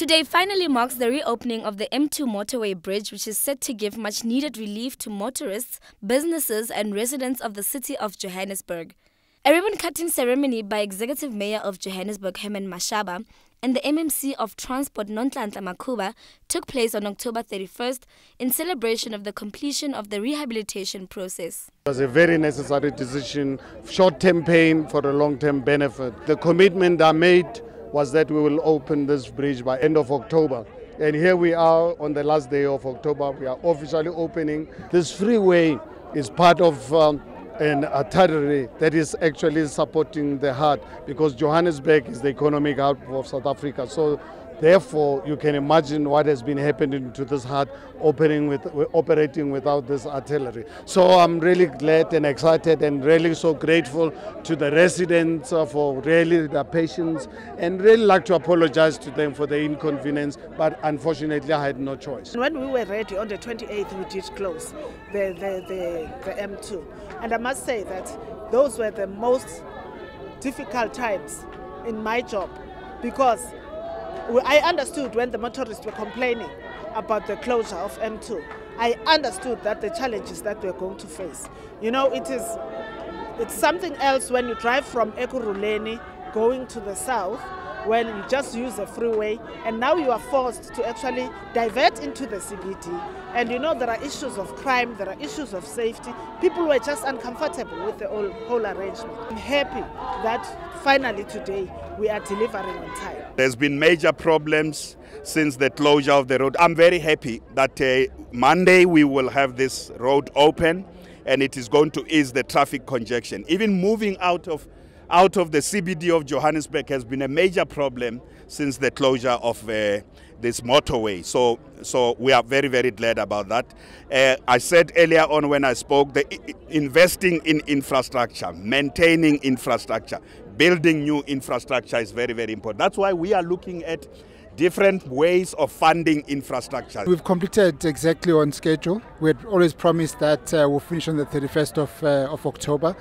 Today finally marks the reopening of the M2 Motorway Bridge, which is set to give much-needed relief to motorists, businesses and residents of the city of Johannesburg. A ribbon-cutting ceremony by Executive Mayor of Johannesburg, Herman Mashaba, and the MMC of Transport, Nonhlanhla Makhuba, took place on October 31st in celebration of the completion of the rehabilitation process. It was a very necessary decision, short-term pain for a long-term benefit. The commitment I made was that we will open this bridge by end of October. And here we are on the last day of October. We are officially opening. This freeway is part of an artery that is actually supporting the heart, because Johannesburg is the economic hub of South Africa. So therefore, you can imagine what has been happening to this heart operating without this artillery. So I'm really glad and excited and really so grateful to the residents for really their patience, and really like to apologize to them for the inconvenience, but unfortunately I had no choice. When we were ready on the 28th, we did close the M2. And I must say that those were the most difficult times in my job, because I understood when the motorists were complaining about the closure of M2. I understood that the challenges that we're going to face. You know, it's something else when you drive from Ekurhuleni going to the south, when you just use a freeway, and now you are forced to actually divert into the CBD. And you know, there are issues of crime, there are issues of safety. People were just uncomfortable with the whole arrangement. I'm happy that finally today we are delivering on time. There's been major problems since the closure of the road. I'm very happy that Monday we will have this road open, and it is going to ease the traffic congestion. Even moving out of the CBD of Johannesburg has been a major problem since the closure of this motorway. So we are very, very glad about that. I said earlier on when I spoke, investing in infrastructure, maintaining infrastructure, building new infrastructure is very, very important. That's why we are looking at different ways of funding infrastructure. We've completed exactly on schedule. We had always promised that we'll finish on the 31st of October,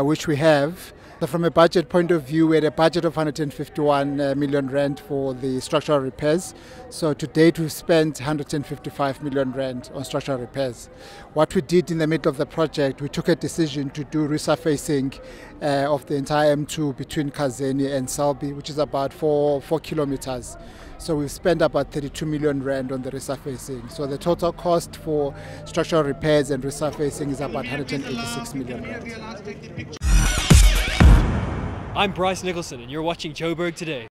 which we have. So from a budget point of view, we had a budget of 151 million rand for the structural repairs. So to date, we've spent 155 million rand on structural repairs. What we did in the middle of the project, we took a decision to do resurfacing of the entire M2 between Kazeni and Selby, which is about 4 kilometers. So we've spent about 32 million rand on the resurfacing. So the total cost for structural repairs and resurfacing is about 186 million rand. I'm Bryce Nicholson, and you're watching Joburg Today.